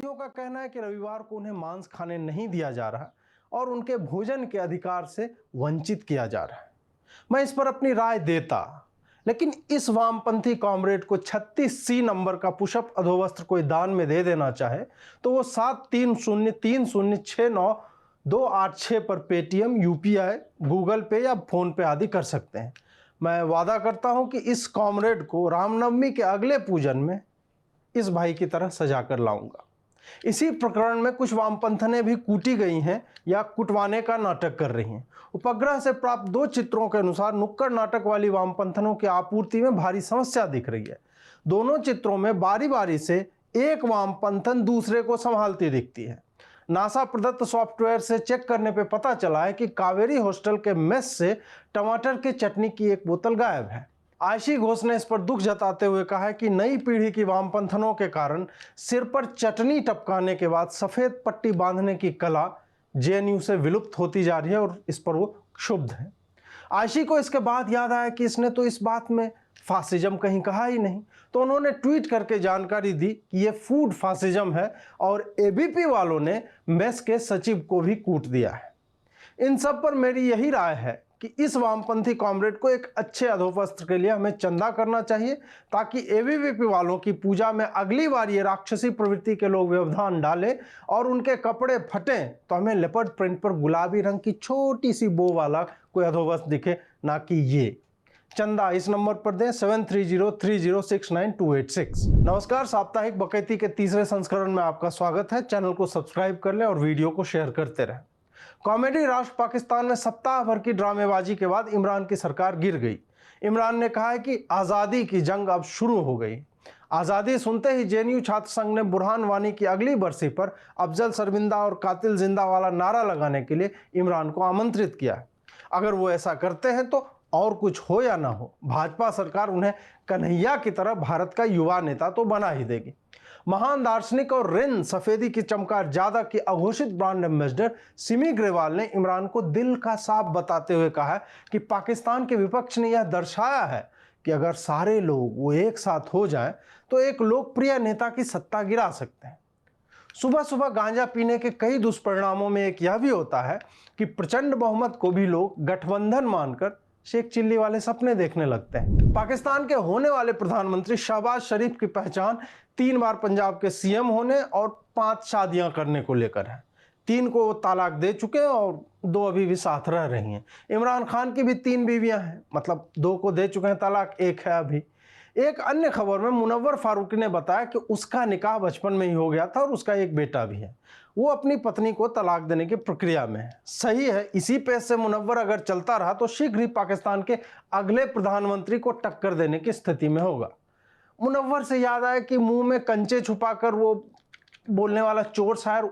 वामपंथियों का कहना है कि रविवार को उन्हें मांस खाने नहीं दिया जा रहा और उनके भोजन के अधिकार से वंचित किया जा रहा है। मैं इस पर अपनी राय देता, लेकिन इस वामपंथी कॉमरेड को 36C नंबर का पुशअप अधोवस्त्र कोई दान में दे देना चाहे तो वो 7303069286 पर पेटीएम, यूपीआई, गूगल पे या फोन पे आदि कर सकते हैं। मैं वादा करता हूं कि इस कॉमरेड को रामनवमी के अगले पूजन में इस भाई की तरह सजा कर लाऊंगा। इसी प्रकरण में कुछ वामपंथनें भी कूटी गई हैं या कुटवाने का नाटक कर रही हैं। उपग्रह से प्राप्त 2 चित्रों के अनुसार नुक्कड़ नाटक वाली वामपंथनों की आपूर्ति में भारी समस्या दिख रही है। दोनों चित्रों में बारी बारी से एक वामपंथन दूसरे को संभालती दिखती है। नासा प्रदत्त सॉफ्टवेयर से चेक करने पे पता चला है कि कावेरी हॉस्टल के मेस से टमाटर की चटनी की एक बोतल गायब है। आयशी घोष ने इस पर दुख जताते हुए कहा है कि नई पीढ़ी की वामपंथनों के कारण सिर पर चटनी टपकाने के बाद सफेद पट्टी बांधने की कला जेएनयू से विलुप्त होती जा रही है और इस पर वो क्षुब्ध है। आयशी को इसके बाद याद आया कि इसने तो इस बात में फासिज्म कहीं कहा ही नहीं, तो उन्होंने ट्वीट करके जानकारी दी कि यह फूड फासिज्म है और एबीपी वालों ने मेस के सचिव को भी कूट दिया है। इन सब पर मेरी यही राय है कि इस वामपंथी कॉमरेड को एक अच्छे अधोवस्त्र के लिए हमें चंदा करना चाहिए, ताकि एबीवीपी वालों की पूजा में अगली बार ये राक्षसी प्रवृत्ति के लोग व्यवधान डालें और उनके कपड़े फटें तो हमें लेपर्ड प्रिंट पर गुलाबी रंग की छोटी सी बो वाला कोई अधोवस्त्र दिखे, ना कि ये। चंदा इस नंबर पर दें 7303069286। नमस्कार, साप्ताहिक बकैती के तीसरे संस्करण में आपका स्वागत है। चैनल को सब्सक्राइब कर लें और वीडियो को शेयर करते रहें। कॉमेडी राष्ट्र पाकिस्तान में सप्ताह भर की ड्रामेबाजी के बाद इमरान की सरकार गिर गई। इमरान ने कहा है कि आज़ादी की जंग अब शुरू हो गई। आज़ादी सुनते ही जेएनयू छात्र संघ ने बुरहान वानी की अगली बरसी पर अफजल शर्मिंदा और कातिल जिंदा वाला नारा लगाने के लिए इमरान को आमंत्रित किया है। अगर वो ऐसा करते हैं तो और कुछ हो या ना हो, भाजपा सरकार उन्हें कन्हैया की तरह भारत का युवा नेता तो बना ही देगी। महान दार्शनिक और रिन सफेदी की चमकार ज्यादा की अघोषित ब्रांड एम्बेसडर सिमी ग्रेवाल ने इमरान को दिल का साफ बताते हुए कहा है कि पाकिस्तान के विपक्ष ने यह दर्शाया है कि अगर सारे लोग वो एक साथ हो जाएं तो एक लोकप्रिय नेता की सत्ता गिरा सकते हैं। सुबह सुबह गांजा पीने के कई दुष्परिणामों में एक यह भी होता है कि प्रचंड बहुमत को भी लोग गठबंधन मानकर शेख चिल्ली वाले सपने देखने लगते हैं। पाकिस्तान के होने वाले प्रधानमंत्री शहबाज शरीफ की पहचान 3 बार पंजाब के सीएम होने और 5 शादियां करने को लेकर है। 3 को तलाक दे चुके हैं और 2 अभी भी साथ रह रही हैं। इमरान खान की भी 3 बीवियां हैं, मतलब 2 को दे चुके हैं तलाक, 1 है अभी। एक अन्य खबर में मुनव्वर फारूकी ने बताया कि उसका निकाह बचपन में ही हो गया था और उसका एक बेटा भी है। वो अपनी पत्नी को तलाक देने की प्रक्रिया में है। सही है, इसी पेस से मुनव्वर अगर चलता रहा तो शीघ्र ही पाकिस्तान के अगले प्रधानमंत्री को टक्कर देने की स्थिति में होगा। मुनव्वर से याद आया कि मुंह में कंचे छुपाकर वो बोलने वाला चोर शायर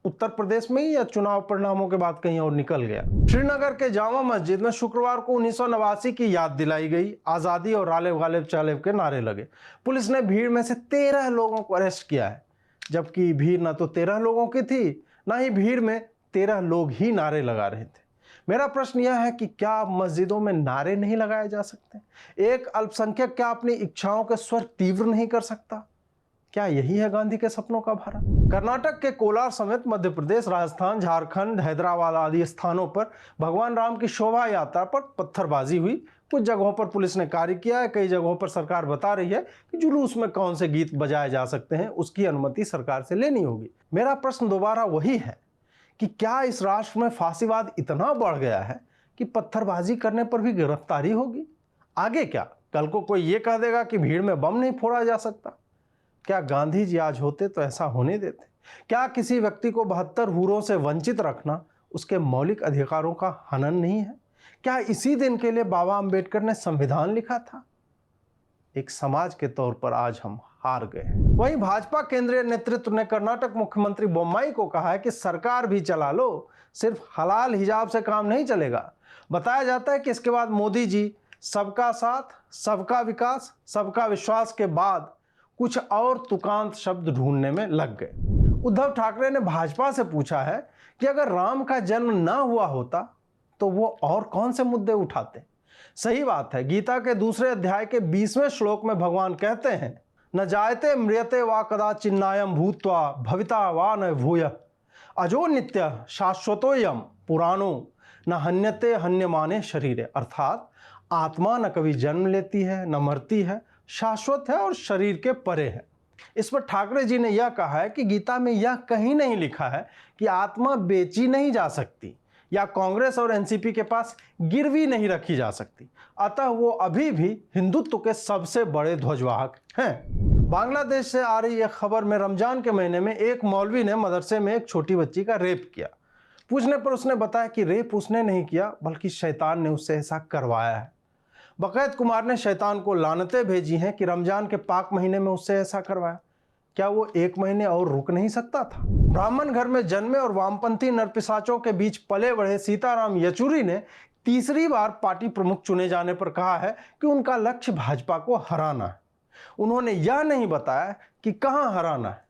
उत्तर प्रदेश में ही या चुनाव परिणामों के बाद कहीं और निकल गया। श्रीनगर के जामा मस्जिद में शुक्रवार को 1989 की याद दिलाई गई। आजादी और गालिब गालिब चालिब के नारे लगे। पुलिस ने भीड़ में से 13 लोगों को अरेस्ट किया है, जबकि भीड़ ना तो 13 लोगों की थी, ना ही भीड़ में 13 लोग ही नारे लगा रहे थे। मेरा प्रश्न यह है कि क्या मस्जिदों में नारे नहीं लगाए जा सकते? एक अल्पसंख्यक क्या अपनी इच्छाओं के स्वर तीव्र नहीं कर सकता? क्या यही है गांधी के सपनों का भारत? कर्नाटक के कोलार समेत मध्य प्रदेश, राजस्थान, झारखंड, हैदराबाद आदि स्थानों पर भगवान राम की शोभा यात्रा पर पत्थरबाजी हुई। कुछ जगहों पर पुलिस ने कार्य किया है, कई जगहों पर सरकार बता रही है कि जुलूस में कौन से गीत बजाए जा सकते हैं, उसकी अनुमति सरकार से लेनी होगी। मेरा प्रश्न दोबारा वही है कि क्या इस राष्ट्र में फांसीवाद इतना बढ़ गया है कि पत्थरबाजी करने पर भी गिरफ्तारी होगी? आगे क्या, कल को कोई ये कह देगा कि भीड़ में बम नहीं फोड़ा जा सकता? क्या गांधी जी आज होते तो ऐसा होने देते? क्या किसी व्यक्ति को 72 हूरों से वंचित रखना उसके मौलिक अधिकारों का हनन नहीं है? क्या इसी दिन के लिए बाबा अंबेडकर ने संविधान लिखा था? एक समाज के तौर पर आज हम हार गए हैं। वहीं भाजपा केंद्रीय नेतृत्व ने कर्नाटक मुख्यमंत्री बोम्माई को कहा है कि सरकार भी चला लो, सिर्फ हलाल हिजाब से काम नहीं चलेगा। बताया जाता है कि इसके बाद मोदी जी सबका साथ, सबका विकास, सबका विश्वास के बाद कुछ और तुकांत शब्द ढूंढने में लग गए। उद्धव ठाकरे ने भाजपा से पूछा है कि अगर राम का जन्म ना हुआ होता तो वो और कौन से मुद्दे उठाते? सही बात है, गीता के दूसरे अध्याय के 20वें श्लोक में भगवान कहते हैं, न जायते म्रियते वा कदाचिन्नायं भूत्वा भविता वा न भूयः अजो नित्य शाश्वतोयम पुराणो न हन्यते हन्यमाने शरीरे। अर्थात आत्मा न कभी जन्म लेती है न मरती है, शाश्वत है और शरीर के परे है। इस पर ठाकरे जी ने यह कहा है कि गीता में यह कहीं नहीं लिखा है कि आत्मा बेची नहीं जा सकती या कांग्रेस और एनसीपी के पास गिरवी नहीं रखी जा सकती। अतः वो अभी भी हिंदुत्व के सबसे बड़े ध्वजवाहक हैं। बांग्लादेश से आ रही एक खबर में रमजान के महीने में एक मौलवी ने मदरसे में एक छोटी बच्ची का रेप किया। पूछने पर उसने बताया कि रेप उसने नहीं किया बल्कि शैतान ने उससे ऐसा करवाया है। बकैत कुमार ने शैतान को लानतें भेजी हैं कि रमजान के पाक महीने में उससे ऐसा करवाया। क्या वो एक महीने और रुक नहीं सकता था? ब्राह्मण घर में जन्मे और वामपंथी नरपिशाचों के बीच पले बढ़े सीताराम येचुरी ने तीसरी बार पार्टी प्रमुख चुने जाने पर कहा है कि उनका लक्ष्य भाजपा को हराना है। उन्होंने यह नहीं बताया कि कहां हराना है।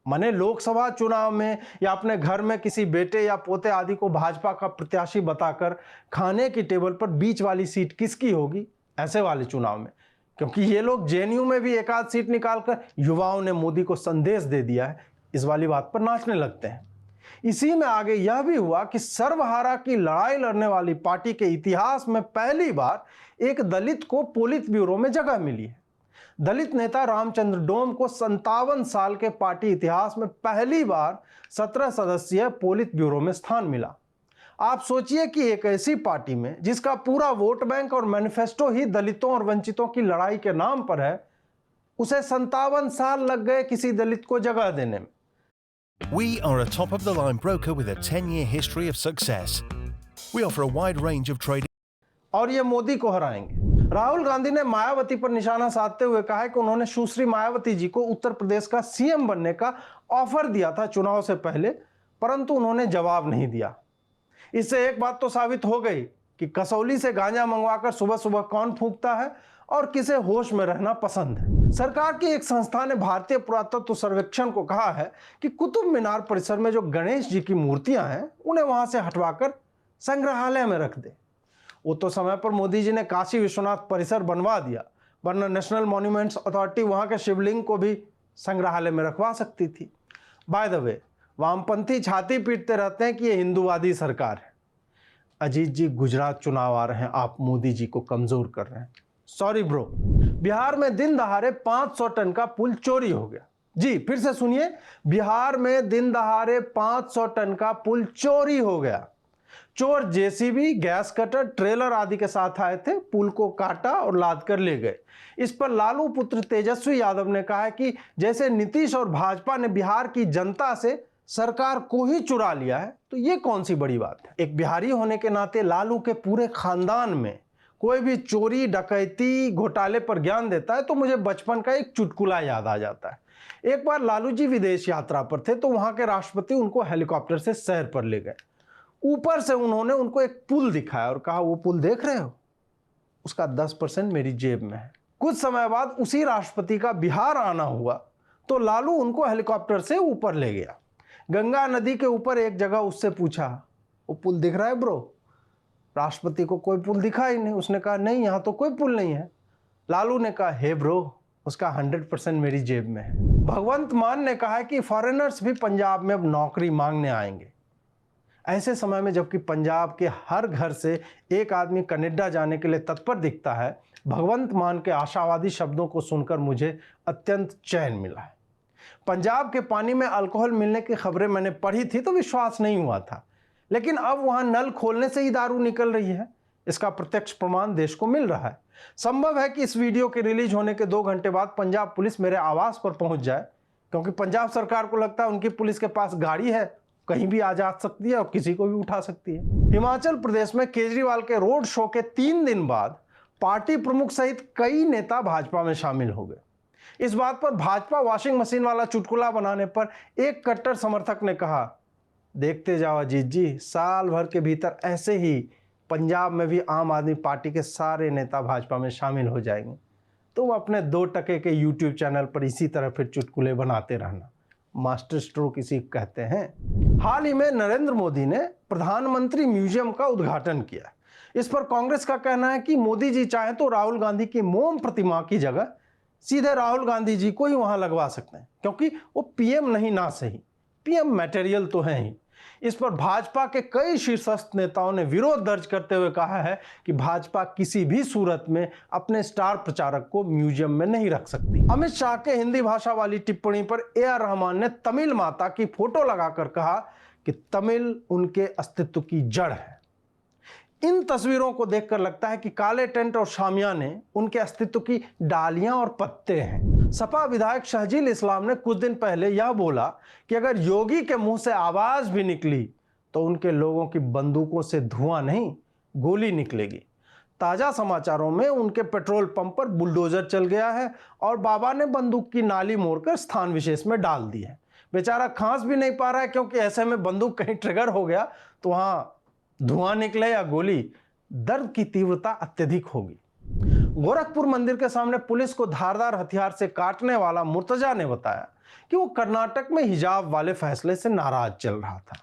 माने लोकसभा चुनाव में या अपने घर में किसी बेटे या पोते आदि को भाजपा का प्रत्याशी बताकर खाने की टेबल पर बीच वाली सीट किसकी होगी, ऐसे वाले चुनाव में। क्योंकि ये लोग जेएनयू में भी एक आध सीट निकालकर युवाओं ने मोदी को संदेश दे दिया है, इस वाली बात पर नाचने लगते हैं। इसी में आगे यह भी हुआ कि सर्वहारा की लड़ाई लड़ने वाली पार्टी के इतिहास में पहली बार एक दलित को पोलित ब्यूरो में जगह मिली है। दलित नेता रामचंद्र डोम को 57 साल के पार्टी इतिहास में पहली बार 17 सदस्यीय पोलित ब्यूरो में स्थान मिला। आप सोचिए कि एक ऐसी पार्टी में जिसका पूरा वोट बैंक और मैनिफेस्टो ही दलितों और वंचितों की लड़ाई के नाम पर है, उसे 57 साल लग गए किसी दलित को जगह देने में। We are a top-of-the-line broker with a 10-year history of success. We offer a wide range of trading. और ये मोदी को हराएंगे। राहुल गांधी ने मायावती पर निशाना साधते हुए कहा है कि उन्होंने सुश्री मायावती जी को उत्तर प्रदेश का सीएम बनने का ऑफर दिया था चुनाव से पहले, परंतु उन्होंने जवाब नहीं दिया। इससे एक बात तो साबित हो गई कि कसौली से गांजा मंगवाकर सुबह सुबह कौन फूंकता है और किसे होश में रहना पसंद है। सरकार की एक संस्था ने भारतीय पुरातत्व सर्वेक्षण को कहा है कि कुतुब मीनार परिसर में जो गणेश जी की मूर्तियां हैं उन्हें वहां से हटवाकर संग्रहालय में रख दे। वो तो समय पर मोदी जी ने काशी विश्वनाथ परिसर बनवा दिया, वरना नेशनल मॉन्यूमेंट्स अथॉरिटी वहां के शिवलिंग को भी संग्रहालय में रखवा सकती थी। बाय द वे, वामपंथी छाती पीटते रहते हैं कि ये हिंदूवादी सरकार है। अजीत जी, गुजरात चुनाव आ रहे हैं, आप मोदी जी को कमजोर कर रहे हैं। Sorry bro. बिहार में दिन दहाड़े 500 टन का पुल चोरी हो गया। जी फिर से सुनिए, बिहार में दिन दहाड़े 500 टन का पुल चोरी हो गया। चोर जेसीबी, गैस कटर, ट्रेलर आदि के साथ आए थे, पुल को काटा और लाद कर ले गए। इस पर लालू पुत्र तेजस्वी यादव ने कहा है कि जैसे नीतीश और भाजपा ने बिहार की जनता से सरकार को ही चुरा लिया है, तो ये कौन सी बड़ी बात है। एक बिहारी होने के नाते लालू के पूरे खानदान में कोई भी चोरी, डकैती, घोटाले पर ज्ञान देता है तो मुझे बचपन का एक चुटकुला याद आ जाता है। एक बार लालू जी विदेश यात्रा पर थे तो वहां के राष्ट्रपति उनको हेलीकॉप्टर से सैर पर ले गए। ऊपर से उन्होंने उनको एक पुल दिखाया और कहा, वो पुल देख रहे हो, उसका 10% मेरी जेब में है। कुछ समय बाद उसी राष्ट्रपति का बिहार आना हुआ तो लालू उनको हेलीकॉप्टर से ऊपर ले गया। गंगा नदी के ऊपर एक जगह उससे पूछा, वो पुल दिख रहा है ब्रो? राष्ट्रपति को कोई पुल दिखा ही नहीं। उसने कहा, नहीं यहाँ तो कोई पुल नहीं है। लालू ने कहा, हे ब्रो, उसका 100% मेरी जेब में है। भगवंत मान ने कहा है कि फॉरेनर्स भी पंजाब में अब नौकरी मांगने आएंगे। ऐसे समय में जबकि पंजाब के हर घर से एक आदमी कनाडा जाने के लिए तत्पर दिखता है, भगवंत मान के आशावादी शब्दों को सुनकर मुझे अत्यंत चैन मिला है। पंजाब के पानी में अल्कोहल मिलने की खबरें मैंने पढ़ी थी तो विश्वास नहीं हुआ था, लेकिन अब वहां नल खोलने से ही दारू निकल रही है। इसका प्रत्यक्ष प्रमाण देश को मिल रहा है। संभव है कि इस वीडियो के रिलीज होने के 2 घंटे बाद पंजाब पुलिस मेरे आवास पर पहुंच जाए, क्योंकि पंजाब सरकार को लगता है उनकी पुलिस के पास गाड़ी है, कहीं भी आ जा सकती है और किसी को भी उठा सकती है। हिमाचल प्रदेश में केजरीवाल के रोड शो के 3 दिन बाद पार्टी प्रमुख सहित कई नेता भाजपा में शामिल हो गए। इस बात पर भाजपा वॉशिंग मशीन वाला चुटकुला बनाने पर एक कट्टर समर्थक ने कहा, देखते जाओ अजीत जी, साल भर के भीतर ऐसे ही पंजाब में भी आम आदमी पार्टी के सारे नेता भाजपा में शामिल हो जाएंगे। तुम अपने 2 टके के यूट्यूब चैनल पर इसी तरह फिर चुटकुले बनाते रहना। मास्टर स्ट्रोक इसी को कहते हैं। हाल ही में नरेंद्र मोदी ने प्रधानमंत्री म्यूजियम का उद्घाटन किया। इस पर कांग्रेस का कहना है कि मोदी जी चाहे तो राहुल गांधी की मोम प्रतिमा की जगह सीधे राहुल गांधी जी को ही वहां लगवा सकते हैं, क्योंकि वो पीएम नहीं ना सही, पीएम मटेरियल तो है ही। इस पर भाजपा के कई शीर्षस्थ नेताओं ने विरोध दर्ज करते हुए कहा है कि भाजपा किसी भी सूरत में अपने स्टार प्रचारक को म्यूजियम में नहीं रख सकती। अमित शाह के हिंदी भाषा वाली टिप्पणी पर ए.आर. रहमान ने तमिल माता की फोटो लगाकर कहा कि तमिल उनके अस्तित्व की जड़ है। इन तस्वीरों को देखकर लगता है कि काले टेंट और शामियाने उनके अस्तित्व की डालियां और पत्ते हैं। सपा विधायक शहजील इस्लाम ने कुछ दिन पहले यह बोला कि अगर योगी के मुंह से आवाज भी निकली तो उनके लोगों की बंदूकों से धुआं नहीं, गोली निकलेगी। ताजा समाचारों में उनके पेट्रोल पंप पर बुलडोजर चल गया है और बाबा ने बंदूक की नाली मोड़कर स्थान विशेष में डाल दी है। बेचारा खांस भी नहीं पा रहा है, क्योंकि ऐसे में बंदूक कहीं ट्रिगर हो गया तो वहां धुआं निकले या गोली, दर्द की तीव्रता अत्यधिक होगी। गोरखपुर मंदिर के सामने पुलिस को धारदार हथियार से काटने वाला मुर्तजा ने बताया कि वो कर्नाटक में हिजाब वाले फैसले से नाराज चल रहा था।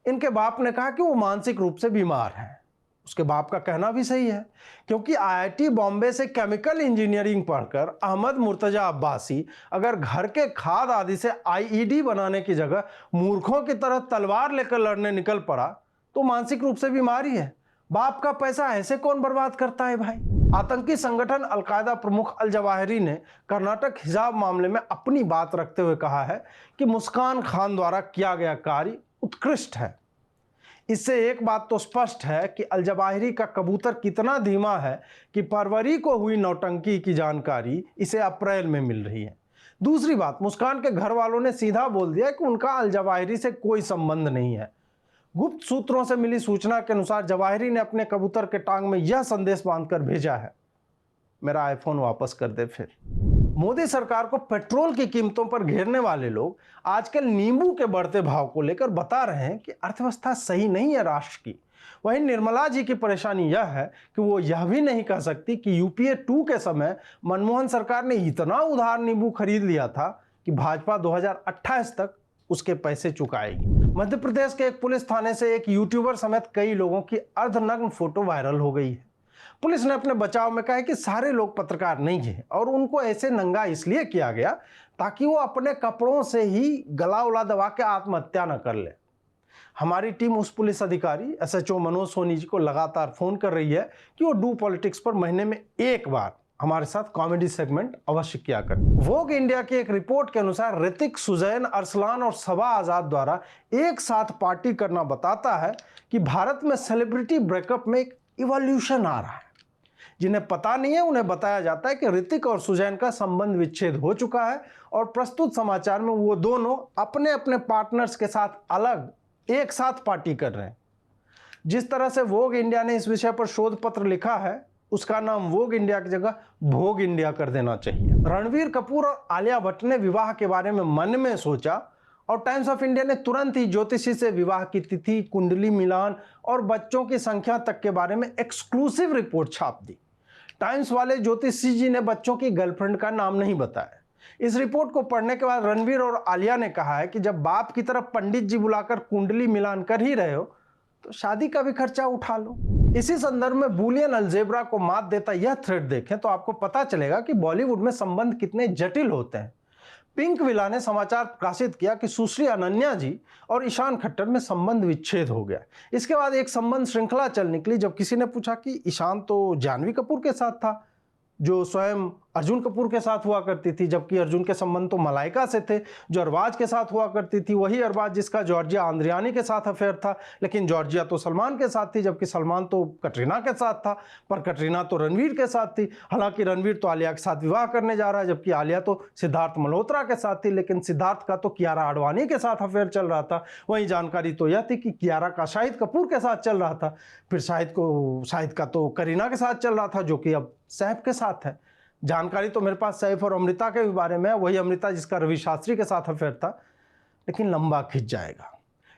इनके बाप ने कहा कि वो मानसिक रूप से बीमार है। उसके बाप का कहना भी सही है, क्योंकि आईआईटी बॉम्बे से केमिकल इंजीनियरिंग पढ़कर अहमद मुर्तजा अब्बासी अगर घर के खाद आदि से आईईडी बनाने की जगह मूर्खों की तरह तलवार लेकर लड़ने निकल पड़ा तो मानसिक रूप से बीमारी है। बाप का पैसा ऐसे कौन बर्बाद करता है भाई। आतंकी संगठन अलकायदा प्रमुख अल जवाहिरी ने कर्नाटक हिजाब मामले में अपनी बात रखते हुए कहा है कि मुस्कान खान द्वारा किया गया कार्य उत्कृष्ट है। इससे एक बात तो स्पष्ट है कि अल जवाहिरी का कबूतर कितना धीमा है कि फरवरी को हुई नौटंकी की जानकारी इसे अप्रैल में मिल रही है। दूसरी बात, मुस्कान के घर वालों ने सीधा बोल दिया कि उनका अल जवाहिरी से कोई संबंध नहीं है। गुप्त सूत्रों से मिली सूचना के अनुसार जवाहिरी ने अपने कबूतर के टांग में यह संदेश बांधकर भेजा है, मेरा आईफोन वापस कर दे। फिर मोदी सरकार को पेट्रोल की कीमतों पर घेरने वाले लोग आजकल नींबू के बढ़ते भाव को लेकर बता रहे हैं कि अर्थव्यवस्था सही नहीं है राष्ट्र की। वहीं निर्मला जी की परेशानी यह है कि वो यह भी नहीं कह सकती कि यूपीए 2 के समय मनमोहन सरकार ने इतना उधार नींबू खरीद लिया था कि भाजपा 2028 तक उसके पैसे चुकाएगी। मध्य प्रदेश के एक पुलिस थाने से एक यूट्यूबर समेत कई लोगों की अर्धनग्न फोटो वायरल हो गई है। पुलिस ने अपने बचाव में कहा है कि सारे लोग पत्रकार नहीं हैं और उनको ऐसे नंगा इसलिए किया गया ताकि वो अपने कपड़ों से ही गला उला दबा के आत्महत्या न कर ले। हमारी टीम उस पुलिस अधिकारी एसएचओ मनोज सोनी जी को लगातार फोन कर रही है कि वो डू पॉलिटिक्स पर महीने में एक बार हमारे साथ कॉमेडी सेगमेंट अवश्य किया करें। वोग इंडिया की एक रिपोर्ट के अनुसार ऋतिक, सुजैन, अरसलान और सबा आजाद द्वारा एक साथ पार्टी करना बताता है कि भारत में सेलिब्रिटी ब्रेकअप में एक इवोल्यूशन आ रहा है। जिन्हें पता नहीं है उन्हें बताया जाता है कि ऋतिक और सुजैन का संबंध विच्छेद हो चुका है और प्रस्तुत समाचार में वो दोनों अपने अपने पार्टनर्स के साथ अलग एक साथ पार्टी कर रहे हैं। जिस तरह से वोग इंडिया ने इस विषय पर शोध पत्र लिखा है उसका नाम वोग इंडिया की जगह भोग इंडिया कर देना चाहिए। रणवीर कपूर और आलिया भट्ट ने विवाह के बारे में मन में सोचा और टाइम्स ऑफ इंडिया ने तुरंत ही ज्योतिषी से विवाह की तिथि, कुंडली मिलान और बच्चों की संख्या तक के बारे में एक्सक्लूसिव रिपोर्ट छाप दी। टाइम्स वाले ज्योतिषी जी ने बच्चों की गर्लफ्रेंड का नाम नहीं बताया। इस रिपोर्ट को पढ़ने के बाद रणवीर और आलिया ने कहा है कि जब बाप की तरफ पंडित जी बुलाकर कुंडली मिलान कर ही रहे हो तो शादी का भी खर्चा उठा लो। इसी संदर्भ में बूलियन अलजेब्रा को मात देता यह थ्रेड देखें तो आपको पता चलेगा कि बॉलीवुड में संबंध कितने जटिल होते हैं। पिंक विला ने समाचार प्रकाशित किया कि सुश्री अनन्या जी और ईशान खट्टर में संबंध विच्छेद हो गया। इसके बाद एक संबंध श्रृंखला चल निकली जब किसी ने पूछा कि ईशान तो जानवी कपूर के साथ था, जो स्वयं अर्जुन कपूर के साथ हुआ करती थी, जबकि अर्जुन के संबंध तो मलाइका से थे जो अरबाज के साथ हुआ करती थी। वही अरबाज जिसका जॉर्जिया आंद्रियानी के साथ अफेयर था, लेकिन जॉर्जिया तो सलमान के साथ थी, जबकि सलमान तो कटरीना के साथ था, पर कटरीना तो रणवीर के साथ थी। हालांकि रणवीर तो आलिया के साथ विवाह करने जा रहा है, जबकि आलिया तो सिद्धार्थ मल्होत्रा के साथ थी, लेकिन सिद्धार्थ का तो कियारा आडवाणी के साथ अफेयर चल रहा था। वहीं जानकारी तो यह थी कि कियारा का शाहिद कपूर के साथ चल रहा था, फिर शाहिद का तो करीना के साथ चल रहा था, जो कि अब सैफ के साथ है। जानकारी तो मेरे पास सैफ और अमृता के भी बारे में है, वही अमृता जिसका रवि शास्त्री के साथ अफेयर था, लेकिन लंबा खिंच जाएगा।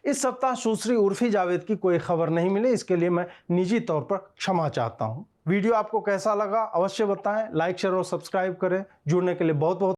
इस सप्ताह सुश्री उर्फी जावेद की कोई खबर नहीं मिली, इसके लिए मैं निजी तौर पर क्षमा चाहता हूं। वीडियो आपको कैसा लगा अवश्य बताएं, लाइक शेयर और सब्सक्राइब करें। जुड़ने के लिए बहुत बहुत